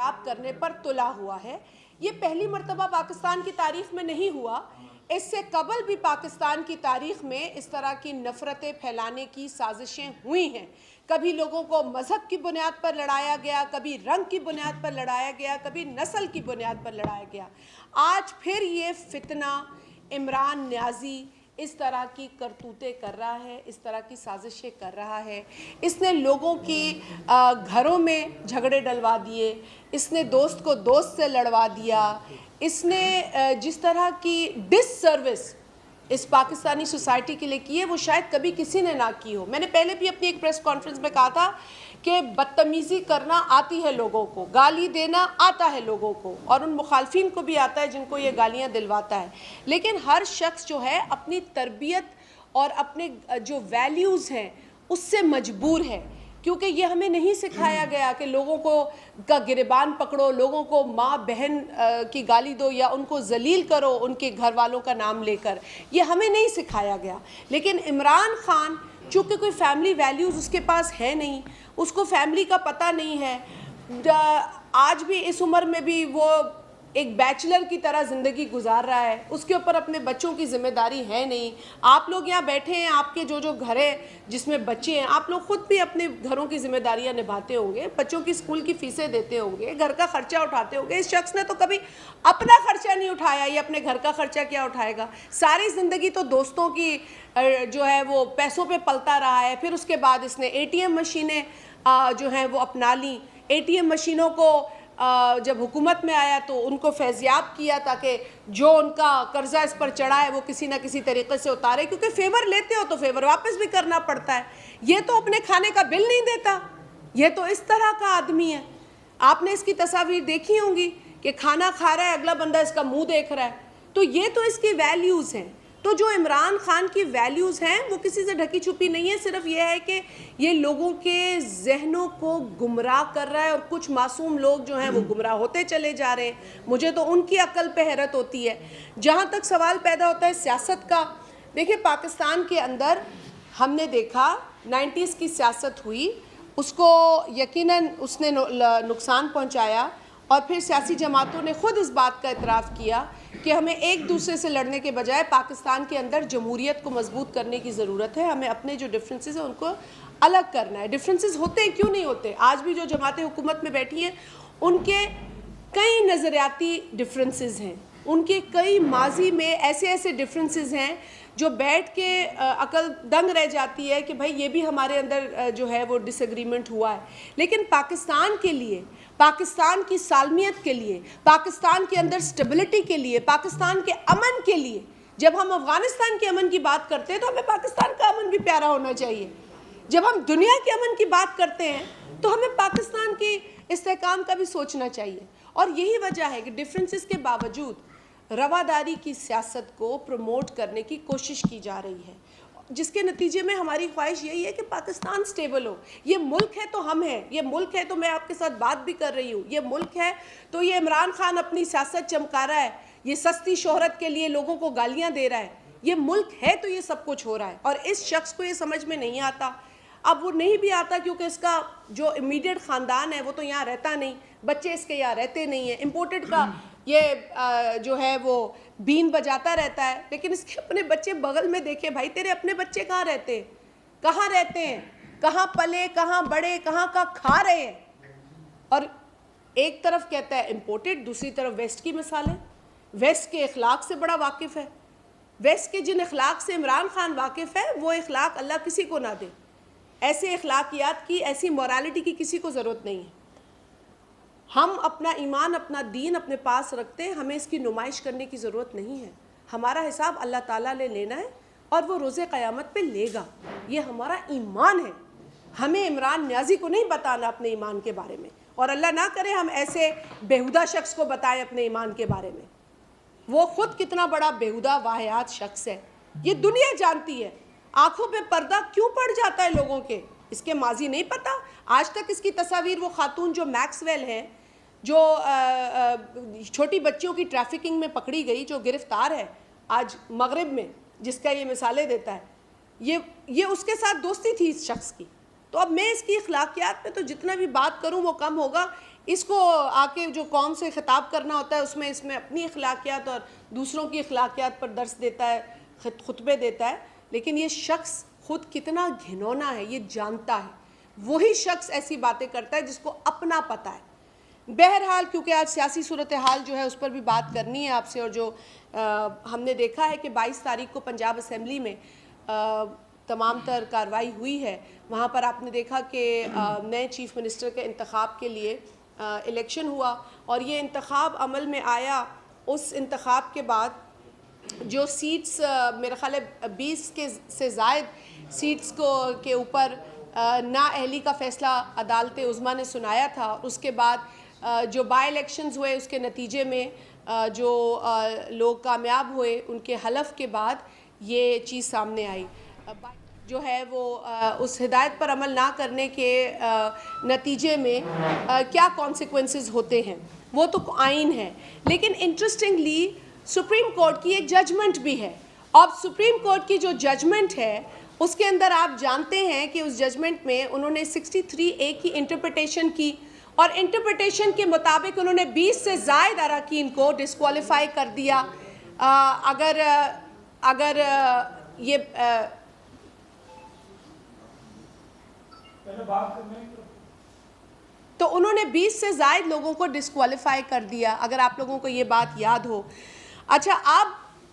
خراب کرنے پر تلا ہوا ہے۔ یہ پہلی مرتبہ پاکستان کی تاریخ میں نہیں ہوا، اس سے قبل بھی پاکستان کی تاریخ میں اس طرح کی نفرتیں پھیلانے کی سازشیں ہوئی ہیں۔ کبھی لوگوں کو مذہب کی بنیاد پر لڑایا گیا، کبھی رنگ کی بنیاد پر لڑایا گیا، کبھی نسل کی بنیاد پر لڑایا گیا۔ آج پھر یہ فتنہ عمران نیازی اس طرح کی کرتوتیں کر رہا ہے، اس طرح کی سازشیں کر رہا ہے۔ اس نے لوگوں کی گھروں میں جھگڑے ڈلوا دیے، اس نے دوست کو دوست سے لڑوا دیا، اس نے جس طرح کی ڈس سروس اس پاکستانی سوسائٹی کے لیے کی ہے وہ شاید کبھی کسی نے نہ کی ہو۔ میں نے پہلے بھی اپنی ایک پریس کانفرنس میں کہا تھا کہ بدتمیزی کرنا آتی ہے لوگوں کو، گالی دینا آتا ہے لوگوں کو، اور ان مخالفین کو بھی آتا ہے جن کو یہ گالیاں دلواتا ہے، لیکن ہر شخص جو ہے اپنی تربیت اور اپنے جو ویلیوز ہیں اس سے مجبور ہے، کیونکہ یہ ہمیں نہیں سکھایا گیا کہ لوگوں کو کا گریبان پکڑو، لوگوں کو ماں بہن کی گالی دو یا ان کو ذلیل کرو ان کے گھر والوں کا نام لے کر، یہ ہمیں نہیں سکھایا گیا۔ لیکن عمران خان چونکہ کوئی فیملی ویلیوز اس کے پاس ہے نہیں، اس کو فیملی کا پتہ نہیں ہے، آج بھی اس عمر میں بھی وہ ایک بیچلر کی طرح زندگی گزار رہا ہے، اس کے اوپر اپنے بچوں کی ذمہ داری ہے نہیں۔ آپ لوگ یہاں بیٹھے ہیں، آپ کے جو گھر ہے جس میں بچے ہیں، آپ لوگ خود بھی اپنے گھروں کی ذمہ داریاں نبھاتے ہوں گے، بچوں کی اسکول کی فیسیں دیتے ہوں گے، گھر کا خرچہ اٹھاتے ہوں گے۔ اس شخص نے تو کبھی اپنا خرچہ نہیں اٹھایا، یہ اپنے گھر کا خرچہ کیا اٹھائے گا؟ ساری زندگی تو دوستوں کی جو ہے وہ پیسوں پہ پلتا رہا ہے۔ پھر اس کے بعد اس نے اے ٹی ایم مشینیں جو ہیں وہ اپنا لیں، اے ٹی ایم مشینوں کو جب حکومت میں آیا تو ان کو فیضیاب کیا تاکہ جو ان کا قرضہ اس پر چڑھا ہے وہ کسی نہ کسی طریقے سے اتارے، کیونکہ فیور لیتے ہو تو فیور واپس بھی کرنا پڑتا ہے۔ یہ تو اپنے کھانے کا بل نہیں دیتا، یہ تو اس طرح کا آدمی ہے۔ آپ نے اس کی تصاویر دیکھی ہوں گی کہ کھانا کھا رہا ہے، اگلا بندہ اس کا منہ دیکھ رہا ہے، تو یہ تو اس کی ویلیوز ہیں۔ تو جو عمران خان کی ویلیوز ہیں وہ کسی سے ڈھکی چھپی نہیں ہے، صرف یہ ہے کہ یہ لوگوں کے ذہنوں کو گمراہ کر رہا ہے، اور کچھ معصوم لوگ جو ہیں وہ گمراہ ہوتے چلے جا رہے ہیں۔ مجھے تو ان کی عقل پہ حیرت ہوتی ہے۔ جہاں تک سوال پیدا ہوتا ہے سیاست کا، دیکھیں پاکستان کے اندر ہم نے دیکھا 90s کی سیاست ہوئی، اس کو یقیناً اس نے نقصان پہنچایا، اور پھر سیاسی جماعتوں نے خود اس بات کا اعتراف کیا کہ ہمیں ایک دوسرے سے لڑنے کے بجائے پاکستان کے اندر جمہوریت کو مضبوط کرنے کی ضرورت ہے، ہمیں اپنے جو ڈفرینسز ہیں ان کو الگ کرنا ہے۔ ڈفرینسز ہوتے ہیں، کیوں نہیں ہوتے؟ آج بھی جو جماعتیں حکومت میں بیٹھی ہیں ان کے کئی نظریاتی ڈفرینسز ہیں، ان کے کئی ماضی میں ایسے ڈفرینسز ہیں جو بیٹھ کے عقل دنگ رہ جاتی ہے کہ بھائی یہ بھی ہمارے اندر جو ہے وہ ڈس ایگریمنٹ ہوا ہے۔ لیکن پاکستان کے لیے، پاکستان کی سالمیت کے لیے، پاکستان کے اندر سٹیبلٹی کے لیے، پاکستان کے امن کے لیے، جب ہم افغانستان کے امن کی بات کرتے ہیں تو ہمیں پاکستان کا امن بھی پیارا ہونا چاہیے۔ جب ہم دنیا کے امن کی بات کرتے ہیں تو ہمیں پاکستان کی استحکام کا بھی سوچنا چاہیے۔ اور یہی وجہ ہے کہ ڈفرینسز کے باوجود رواداری کی سیاست کو پروموٹ کرنے کی کوشش کی جا رہی ہے، جس کے نتیجے میں ہماری خواہش یہی ہے کہ پاکستان سٹیبل ہو۔ یہ ملک ہے تو ہم ہیں، یہ ملک ہے تو میں آپ کے ساتھ بات بھی کر رہی ہوں، یہ ملک ہے تو یہ عمران خان اپنی سیاست چمکا رہا ہے، یہ سستی شہرت کے لیے لوگوں کو گالیاں دے رہا ہے، یہ ملک ہے تو یہ سب کچھ ہو رہا ہے۔ اور اس شخص کو یہ سمجھ میں نہیں آتا، اب وہ نہیں بھی آتا کیونکہ اس کا جو امیڈیٹ خاندان ہے وہ تو یہاں رہتا نہیں، بچے اس کے یہاں رہتے نہیں ہیں، امپورٹڈ کا یہ جو ہے وہ بین بجاتا رہتا ہے، لیکن اس کے اپنے بچے بغل میں دیکھے، بھائی تیرے اپنے بچے کہاں رہتے ہیں، کہاں رہتے ہیں، کہاں پلے، کہاں بڑے، کہاں کا کھا رہے ہیں۔ اور ایک طرف کہتا ہے امپورٹڈ، دوسری طرف ویسٹ کی مثالیں، ویسٹ کے اخلاق سے بڑا واقف ہے۔ ویسٹ کے جن اخلاق سے عمران خان واقف ہے وہ اخلاق اللہ کسی کو نہ دے، ایسے اخلاقیات کی، ایسی مورالٹی کی کسی کو ضرورت نہیں ہے۔ ہم اپنا ایمان، اپنا دین اپنے پاس رکھتے ہیں، ہمیں اس کی نمائش کرنے کی ضرورت نہیں ہے۔ ہمارا حساب اللہ تعالیٰ نے لینا ہے اور وہ روز قیامت پہ لے گا، یہ ہمارا ایمان ہے۔ ہمیں عمران نیازی کو نہیں بتانا اپنے ایمان کے بارے میں، اور اللہ نہ کرے ہم ایسے بیہودہ شخص کو بتائیں اپنے ایمان کے بارے میں۔ وہ خود کتنا بڑا بیہودہ واہیات شخص ہے، یہ دنیا جانتی ہے۔ آنکھوں پہ پردہ کیوں پڑ جاتا ہے لوگوں کے، اس کے ماضی نہیں پتہ۔ آج تک اس کی تصاویر، وہ خاتون جو میکسویل ہے، جو چھوٹی بچیوں کی ٹریفکنگ میں پکڑی گئی، جو گرفتار ہے آج مغرب میں، جس کا یہ مثالیں دیتا ہے، یہ اس کے ساتھ دوستی تھی اس شخص کی، تو اب میں اس کی اخلاقیات میں تو جتنا بھی بات کروں وہ کم ہوگا. اس کو آ کے جو قوم سے خطاب کرنا ہوتا ہے اس میں اپنی اخلاقیات اور دوسروں کی اخلاقیات پر درس دیتا ہے, خطبے دیتا ہے. لیکن یہ شخص خود کتنا گھنونا ہے یہ جانتا ہے. وہی شخص ایسی باتیں کرتا ہے جس کو اپنا پتہ ہے. بہرحال کیونکہ آج سیاسی صورتحال جو ہے اس پر بھی بات کرنی ہے آپ سے, اور جو ہم نے دیکھا ہے کہ 22 تاریخ کو پنجاب اسمبلی میں تمام تر کارروائی ہوئی ہے. وہاں پر آپ نے دیکھا کہ نئے چیف منسٹر کے انتخاب کے لیے الیکشن ہوا, اور یہ انتخاب عمل میں آیا. اس انتخاب کے بعد جو سیٹس میرا خیال ہے 20 سے زائد سیٹس کے اوپر نااہلی کا فیصلہ عدالت عظمیٰ نے سنایا تھا. اس کے بعد جو بائی الیکشنز ہوئے اس کے نتیجے میں جو لوگ کامیاب ہوئے ان کے حلف کے بعد یہ چیز سامنے آئی. جو ہے وہ اس ہدایت پر عمل نہ کرنے کے نتیجے میں کیا کانسیکوینسز ہوتے ہیں وہ تو آئین ہے. لیکن انٹرسٹنگلی سپریم کورٹ کی ایک ججمنٹ بھی ہے. اب سپریم کورٹ کی جو ججمنٹ ہے اس کے اندر آپ جانتے ہیں کہ اس ججمنٹ میں انہوں نے 63A کی انٹرپریٹیشن کی, اور انٹرپریٹیشن کے مطابق انہوں نے 20 سے زائد اراکین کو ڈسکوالیفائی کر دیا. اگر یہ تو انہوں نے 20 سے زائد لوگوں کو ڈسکوالیفائی کر دیا, اگر آپ لوگوں کو یہ بات یاد ہو. اچھا, اب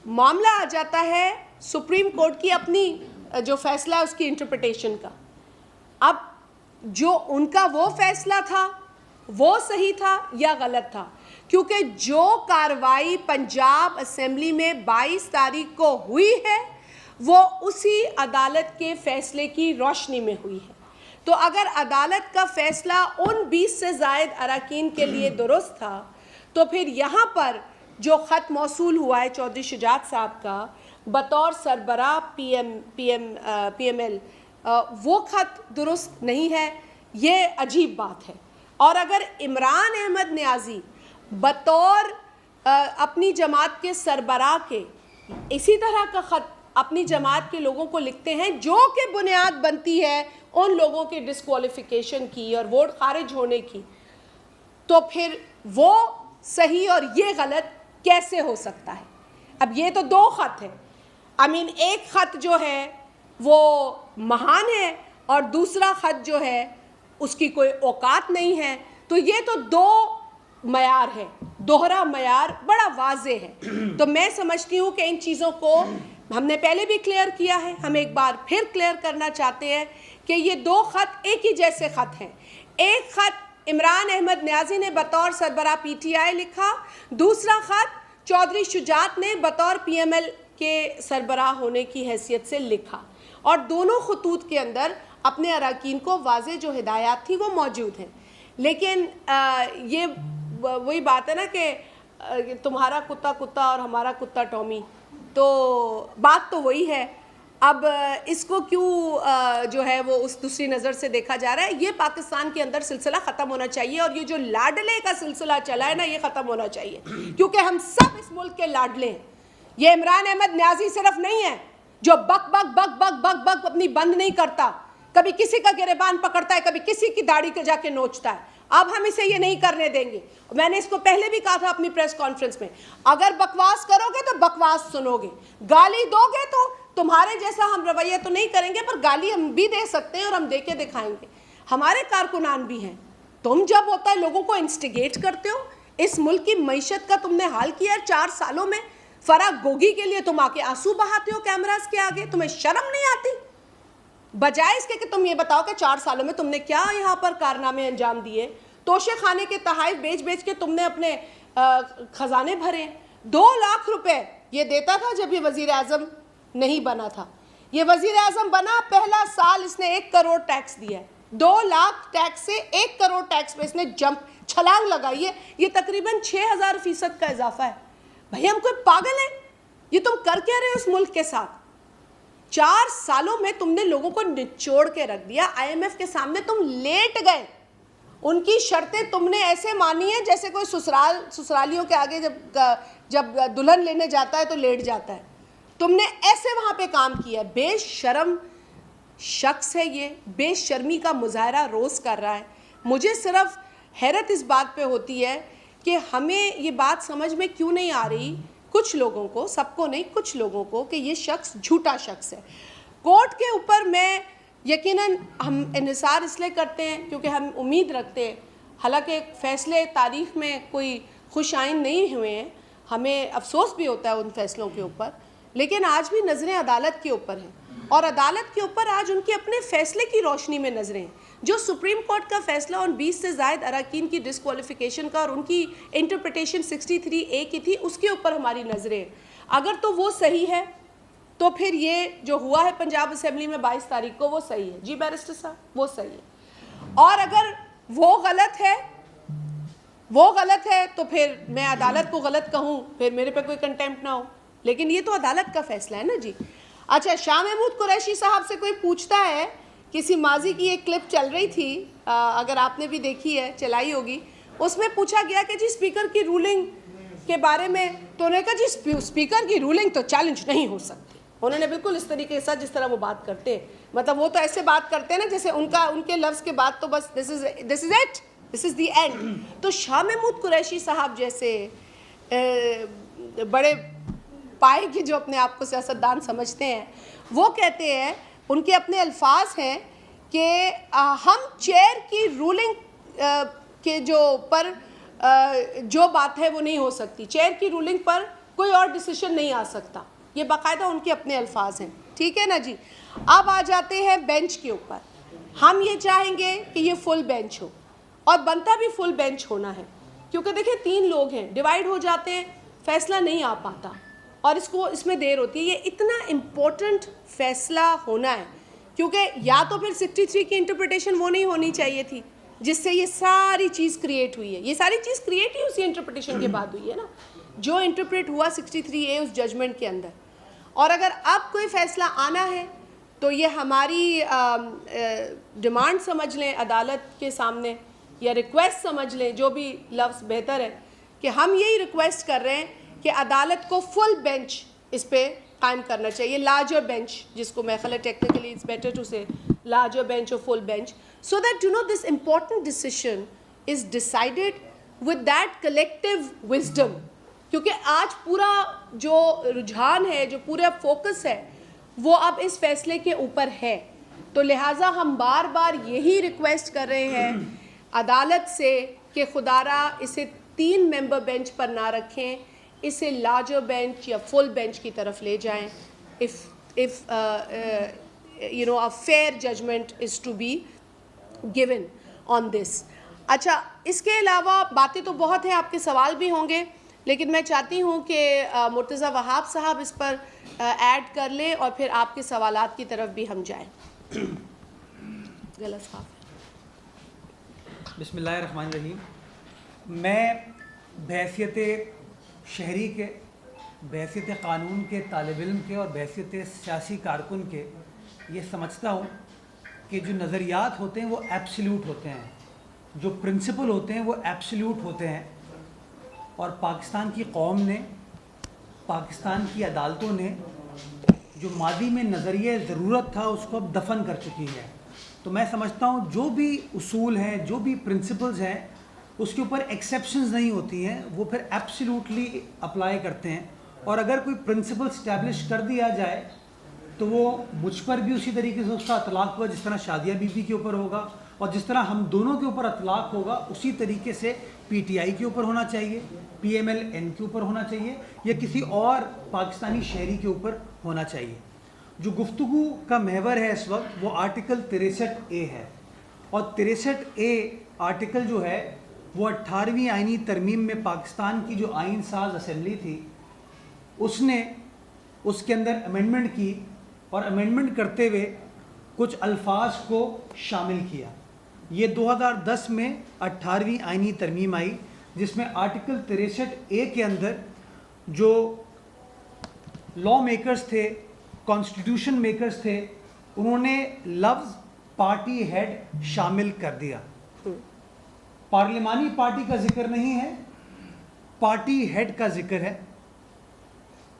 معاملہ آ جاتا ہے سپریم کورٹ کی اپنی جو فیصلہ ہے اس کی انٹرپریٹیشن کا. اب جو ان کا وہ فیصلہ تھا وہ صحیح تھا یا غلط تھا, کیونکہ جو کارروائی پنجاب اسمبلی میں 22 تاریخ کو ہوئی ہے وہ اسی عدالت کے فیصلے کی روشنی میں ہوئی ہے. تو اگر عدالت کا فیصلہ ان 20 سے زائد اراکین کے لیے درست تھا تو پھر یہاں پر جو خط موصول ہوا ہے چودھری شجاعت صاحب کا بطور سربراہ پی ایم ایل, وہ خط درست نہیں ہے. یہ عجیب بات ہے. اور اگر عمران احمد نیازی بطور اپنی جماعت کے سربراہ کے اسی طرح کا خط اپنی جماعت کے لوگوں کو لکھتے ہیں جو کہ بنیاد بنتی ہے ان لوگوں کے ڈسکوالیفیکیشن کی اور ووٹ خارج ہونے کی, تو پھر وہ صحیح اور یہ غلط کیسے ہو سکتا ہے؟ اب یہ تو دو خط ہیں. ایک خط جو ہے وہ مہان ہے اور دوسرا خط جو ہے اس کی کوئی اوقات نہیں ہے. تو یہ تو دو معیار ہے, دوہرا معیار بڑا واضح ہے. تو میں سمجھتی ہوں کہ ان چیزوں کو ہم نے پہلے بھی کلیئر کیا ہے, ہم ایک بار پھر کلیئر کرنا چاہتے ہیں کہ یہ دو خط ایک ہی جیسے خط ہیں. ایک خط عمران احمد نیازی نے بطور سربراہ پی ٹی آئی لکھا, دوسرا خط چودھری شجاعت نے بطور پی ایم ایل کے سربراہ ہونے کی حیثیت سے لکھا, اور دونوں خطوط کے اندر اپنے اراکین کو واضح جو ہدایات تھی وہ موجود ہیں. لیکن یہ وہی بات ہے نا کہ تمہارا کتا کتا اور ہمارا کتا ٹامی, تو بات تو وہی ہے. اب اس کو کیوں جو ہے وہ اس دوسری نظر سے دیکھا جا رہا ہے؟ یہ پاکستان کے اندر سلسلہ ختم ہونا چاہیے, اور یہ جو لاڈلے کا سلسلہ چلا ہے نا یہ ختم ہونا چاہیے, کیونکہ ہم سب اس ملک کے لاڈلے ہیں. یہ عمران احمد نیازی صرف نہیں ہے جو بک بک بک بک بک بک اپنی بند نہیں کرتا, کبھی کسی کا گریبان پکڑتا ہے, کبھی کسی کی داڑھی کو جا کے نوچتا ہے. اب ہم اسے یہ نہیں کرنے دیں گے. میں نے اس کو پہلے بھی کہا تھا اپنی پریس کانفرنس میں, اگر بکواس کرو گے تو بکواس سنو گے, گالی دو گے تو تمہارے جیسا ہم رویہ تو نہیں کریں گے, پر گالی ہم بھی دے سکتے ہیں اور ہم دے کے دکھائیں گے. ہمارے کارکنان بھی ہیں. تم جب ہوتا ہے لوگوں کو انسٹیگیٹ کرتے ہو, اس ملک کی معیشت کا تم نے حال کیا ہے 4 سالوں میں. فرح گوگی کے لیے تم آ کے آنسو بہاتے ہو کیمراز کے آگے, تمہیں شرم نہیں آتی؟ بجائے اس کے کہ تم یہ بتاؤ کہ 4 سالوں میں تم نے کیا یہاں پر کارنامے انجام دیے. توشے خانے کے تحائف بیچ بیچ کے تم نے اپنے خزانے بھرے. 2 لاکھ روپے یہ دیتا تھا جب یہ وزیر اعظم نہیں بنا تھا. یہ وزیر اعظم بنا پہلا سال اس نے 1 کروڑ ٹیکس دیا ہے. 2 لاکھ ٹیکس سے 1 کروڑ ٹیکس پہ اس نے چھلانگ لگائی ہے. یہ تقریباً 6000% کا اضافہ ہے. بھائی ہم کوئی پاگل ہیں؟ یہ تم کر کیا رہے ہو اس ملک کے ساتھ؟ 4 سالوں میں تم نے لوگوں کو نچوڑ کے رکھ دیا. IMF کے سامنے تم لیٹ گئے. ان کی شرطیں تم نے ایسے مانی ہیں جیسے کوئی سسرالیوں کے آگے جب دلہن لینے جاتا ہے تو لیٹ جاتا ہے. تم نے ایسے وہاں پہ کام کیا. بے شرم شخص ہے یہ بے شرمی کا مظاہرہ روز کر رہا ہے. مجھے صرف حیرت اس بات پہ ہوتی ہے کہ ہمیں یہ بات سمجھ میں کیوں نہیں آ رہی, کچھ لوگوں کو, سب کو نہیں, کچھ لوگوں کو, کہ یہ شخص جھوٹا شخص ہے. کورٹ کے اوپر میں یقیناً ہم انحصار اس لیے کرتے ہیں کیونکہ ہم امید رکھتے ہیں, حالانکہ فیصلے تاریخ میں کوئی خوش آئند نہیں ہوئے ہیں, ہمیں افسوس بھی ہوتا ہے ان فیصلوں کے اوپر, لیکن آج بھی نظریں عدالت کے اوپر ہیں, اور عدالت کے اوپر آج ان کے اپنے فیصلے کی روشنی میں نظریں ہیں. جو سپریم کورٹ کا فیصلہ ان 20 سے زائد اراکین کی ڈسکوالیفیکیشن کا اور ان کی انٹرپریٹیشن 63A کی تھی, اس کے اوپر ہماری نظریں ہیں. اگر تو وہ صحیح ہے تو پھر یہ جو ہوا ہے پنجاب اسمبلی میں 22 تاریخ کو وہ صحیح ہے. جی بیرسٹر صاحب, وہ صحیح ہے. اور اگر وہ غلط ہے تو پھر میں عدالت کو غلط کہوں, پھر میرے پہ کوئی کنٹیمپٹ نہ ہو, لیکن یہ تو عدالت کا فیصلہ ہے نا جی. اچھا, شاہ محمود قریشی صاحب سے کوئی پوچھتا ہے, کسی ماضی کی ایک کلپ چل رہی تھی, اگر آپ نے بھی دیکھی ہے, چلائی ہوگی, اس میں پوچھا گیا کہ جی اسپیکر کی رولنگ کے بارے میں, تو انہوں نے کہا جی اسپیکر کی رولنگ تو چیلنج نہیں ہو سکتی. انہوں نے بالکل اس طریقے سے جس طرح وہ بات کرتے ہیں, مطلب وہ تو ایسے بات کرتے ہیں نا جیسے ان کے لفظ کے بعد تو بس this is the end. تو شاہ محمود قریشی صاحب جیسے بڑے پائے کی جو اپنے آپ کو سیاستدان سمجھتے ہیں, وہ کہتے ہیں, ان کے اپنے الفاظ ہیں کہ ہم چیئر کی رولنگ کے جو بات ہے وہ نہیں ہو سکتی, چیئر کی رولنگ پر کوئی اور ڈیسیشن نہیں آ سکتا. یہ باقاعدہ ان کے اپنے الفاظ ہیں, ٹھیک ہے نا جی. اب آ جاتے ہیں بینچ کے اوپر. ہم یہ چاہیں گے کہ یہ فل بینچ ہو, اور بنتا بھی فل بینچ ہونا ہے, کیونکہ دیکھیں 3 لوگ ہیں, ڈیوائیڈ ہو جاتے ہیں, فیصلہ نہیں آ پاتا, اور اس میں دیر ہوتی ہے. یہ اتنا امپورٹنٹ فیصلہ ہونا ہے, کیونکہ یا تو پھر 63 کی انٹرپریٹیشن وہ نہیں ہونی چاہیے تھی جس سے یہ ساری چیز کریٹ ہوئی ہے. یہ ساری چیز کریٹ ہی اسی انٹرپریٹیشن کے بعد ہوئی ہے نا, جو انٹرپریٹ ہوا 63A اس ججمنٹ کے اندر. اور اگر اب کوئی فیصلہ آنا ہے تو یہ ہماری ڈیمانڈ سمجھ لیں عدالت کے سامنے, یا ریکویسٹ سمجھ لیں, جو بھی لفظ بہتر ہے, کہ ہم یہی ریکویسٹ کر رہے ہیں کہ عدالت کو فل بینچ اس پہ قائم کرنا چاہیے, لارجر بینچ, جس کو میں خیال ٹیکنیکلی اٹس بیٹر ٹو سے لارجر بینچ اور full bench, so that this important decision is decided with that collective wisdom. کیونکہ آج پورا جو رجحان ہے, جو پورا فوکس ہے, وہ اب اس فیصلے کے اوپر ہے. تو لہٰذا ہم بار بار یہی ریکویسٹ کر رہے ہیں عدالت سے کہ خدا را اسے 3 ممبر بینچ پر نہ رکھیں, اسے لارجر بینچ یا فل بینچ کی طرف لے جائیں, if a fair judgment is to be given on this. اچھا, اس کے علاوہ باتیں تو بہت ہیں, آپ کے سوال بھی ہوں گے, لیکن میں چاہتی ہوں کہ مرتضی وہاب صاحب اس پر ایڈ کر لیں اور پھر آپ کے سوالات کی طرف بھی ہم جائیں. غلط صاحب. بسم اللہ الرحمن الرحیم. میں بحیثیت شہری کے, بحیثیت قانون کے طالب علم کے اور بحیثیت سیاسی کارکن کے یہ سمجھتا ہوں کہ جو نظریات ہوتے ہیں وہ ایبسلیوٹ ہوتے ہیں, جو پرنسپل ہوتے ہیں وہ ایبسلیوٹ ہوتے ہیں, اور پاکستان کی قوم نے, پاکستان کی عدالتوں نے جو ماضی میں نظریہ ضرورت تھا اس کو اب دفن کر چکی ہے. تو میں سمجھتا ہوں جو بھی اصول ہیں, جو بھی پرنسپلز ہیں, اس کے اوپر ایکسیپشنز نہیں ہوتی ہیں, وہ پھر ایبسلیوٹلی اپلائی کرتے ہیں. اور اگر کوئی پرنسپل اسٹیبلش کر دیا جائے تو وہ مجھ پر بھی اسی طریقے سے اس کا اطلاق ہوگا جس طرح شادیہ بی بی کے اوپر ہوگا, اور جس طرح ہم دونوں کے اوپر اطلاق ہوگا اسی طریقے سے پی ٹی آئی کے اوپر ہونا چاہیے, پی ایم ایل این کے اوپر ہونا چاہیے, یا کسی اور پاکستانی شہری کے اوپر ہونا چاہیے. جو گفتگو کا محور ہے اس وقت وہ آرٹیکل 63A ہے, اور 63A آرٹیکل جو ہے وہ 18ویں آئینی ترمیم میں پاکستان کی جو آئین ساز اسمبلی تھی اس نے اس کے اندر امینڈمنٹ کی, اور امینڈمنٹ کرتے ہوئے کچھ الفاظ کو شامل کیا. یہ 2010 میں 18ویں آئینی ترمیم آئی جس میں آرٹیکل 63A کے اندر جو لا میکرز تھے, کانسٹیٹیوشن میکرز تھے, انہوں نے لفظ پارٹی ہیڈ شامل کر دیا. پارلیمانی پارٹی کا ذکر نہیں ہے, پارٹی ہیڈ کا ذکر ہے,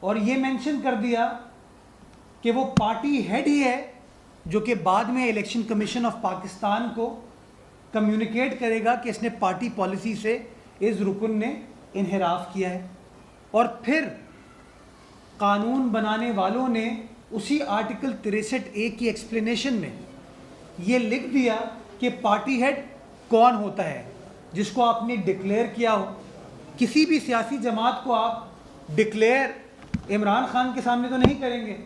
اور یہ مینشن کر دیا کہ وہ پارٹی ہیڈ ہی ہے جو کہ بعد میں الیکشن کمیشن آف پاکستان کو کمیونیکیٹ کرے گا کہ اس نے پارٹی پالیسی سے اس رکن نے انحراف کیا ہے. اور پھر قانون بنانے والوں نے اسی آرٹیکل 63A کی ایکسپلینیشن میں یہ لکھ دیا کہ پارٹی ہیڈ کون ہوتا ہے جس کو آپ نے ڈکلیئر کیا ہو. کسی بھی سیاسی جماعت کو آپ ڈکلیئر عمران خان کے سامنے تو نہیں کریں گے.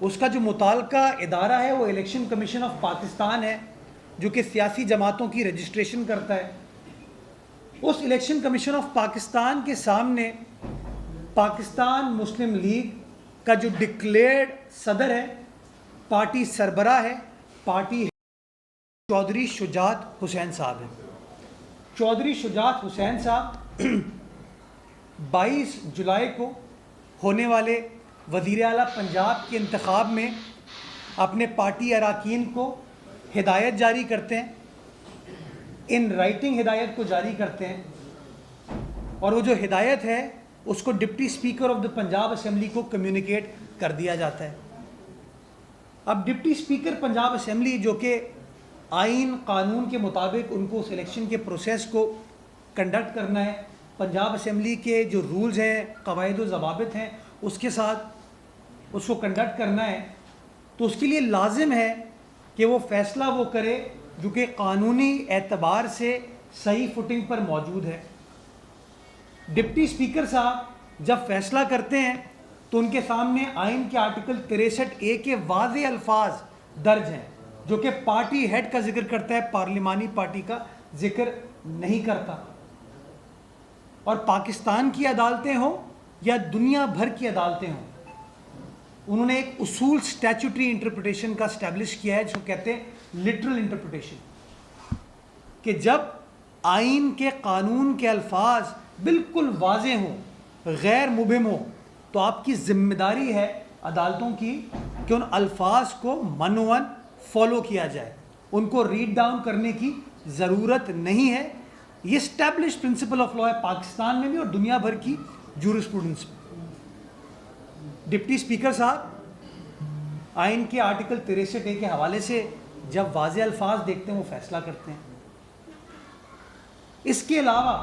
اس کا جو متعلقہ ادارہ ہے وہ الیکشن کمیشن آف پاکستان ہے جو کہ سیاسی جماعتوں کی رجسٹریشن کرتا ہے. اس الیکشن کمیشن آف پاکستان کے سامنے پاکستان مسلم لیگ کا جو ڈکلیئرڈ صدر ہے، پارٹی سربراہ ہے، پارٹی چودھری شجاعت حسین صاحب ہیں. چودھری شجاعت حسین صاحب 22 جولائی کو ہونے والے وزیر اعلیٰ پنجاب کے انتخاب میں اپنے پارٹی اراکین کو ہدایت جاری کرتے ہیں، ان رائٹنگ ہدایت کو جاری کرتے ہیں، اور وہ جو ہدایت ہے اس کو deputy speaker of the Punjab assembly کو کمیونیکیٹ کر دیا جاتا ہے. اب ڈپٹی اسپیکر پنجاب اسمبلی جو کہ آئین قانون کے مطابق ان کو اس الیکشن کے پروسیس کو کنڈکٹ کرنا ہے، پنجاب اسمبلی کے جو رولز ہیں، قواعد و ضوابط ہیں، اس کے ساتھ اس کو کنڈکٹ کرنا ہے، تو اس کے لیے لازم ہے کہ وہ فیصلہ وہ کرے جو کہ قانونی اعتبار سے صحیح فوٹنگ پر موجود ہے. ڈپٹی اسپیکر صاحب جب فیصلہ کرتے ہیں تو ان کے سامنے آئین کے آرٹیکل 63A کے واضح الفاظ درج ہیں جو کہ پارٹی ہیڈ کا ذکر کرتا ہے، پارلیمانی پارٹی کا ذکر نہیں کرتا. اور پاکستان کی عدالتیں ہوں یا دنیا بھر کی عدالتیں ہوں، انہوں نے ایک اصول اسٹیچوٹری انٹرپریٹیشن کا اسٹیبلش کیا ہے جو کہتے ہیں لٹرل انٹرپریٹیشن، کہ جب آئین کے قانون کے الفاظ بالکل واضح ہوں، غیر مبہم ہوں، تو آپ کی ذمہ داری ہے عدالتوں کی کہ ان الفاظ کو منوان فالو کیا جائے، ان کو ریڈ ڈاؤن کرنے کی ضرورت نہیں ہے. یہ اسٹیبلش پرنسپل آف لا ہے پاکستان میں بھی اور دنیا بھر کی جورسپروڈنس میں. ڈپٹی اسپیکر صاحب آئین کے آرٹیکل 63A کے حوالے سے جب واضح الفاظ دیکھتے ہیں وہ فیصلہ کرتے ہیں. اس کے علاوہ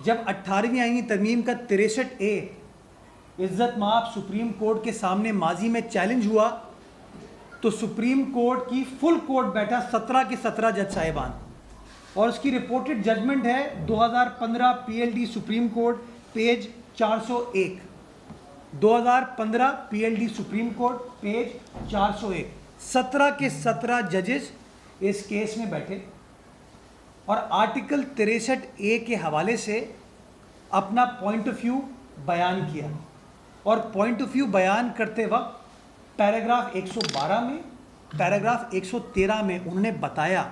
جب 18ویں آئینی ترمیم کا 63A عزت مآب سپریم کورٹ کے سامنے ماضی میں چیلنج ہوا تو سپریم کورٹ کی فل کورٹ بیٹھا 17 کے 17 جج صاحبان، اور اس کی رپورٹڈ ججمنٹ ہے 2015 PLD supreme court page 401. 2015 PLD supreme court page 401. 17 کے 17 ججز اس کیس میں بیٹھے اور آرٹیکل 63A کے حوالے سے اپنا پوائنٹ آف ویو بیان کیا. اور پوائنٹ آف ویو بیان کرتے وقت پیراگراف 112 میں، پیراگراف 113 میں انہوں نے بتایا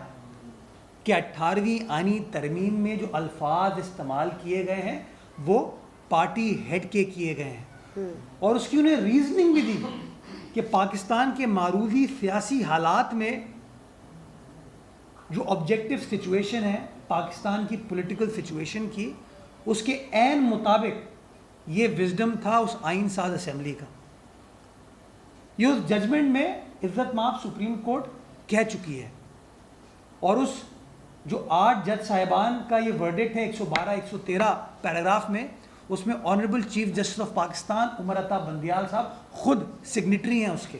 کہ 18ویں آئینی ترمیم میں جو الفاظ استعمال کیے گئے ہیں وہ پارٹی ہیڈ کے کیے گئے ہیں، اور اس کی انہیں ریزننگ بھی دی کہ پاکستان کے معروضی سیاسی حالات میں جو آبجیکٹو سچویشن ہے پاکستان کی پولیٹیکل سچویشن کی، اس کے عین مطابق یہ وزڈم تھا اس آئین ساز اسمبلی کا. یہ اس ججمنٹ میں عزت مآب سپریم کورٹ کہہ چکی ہے. اور اس جو 8 جج صاحبان کا یہ ورڈکٹ ہے 112 113 پیراگراف میں، اس میں honourable chief justice of Pakistan Umar Ata Bandial صاحب خود سگنیٹری ہیں اس کے.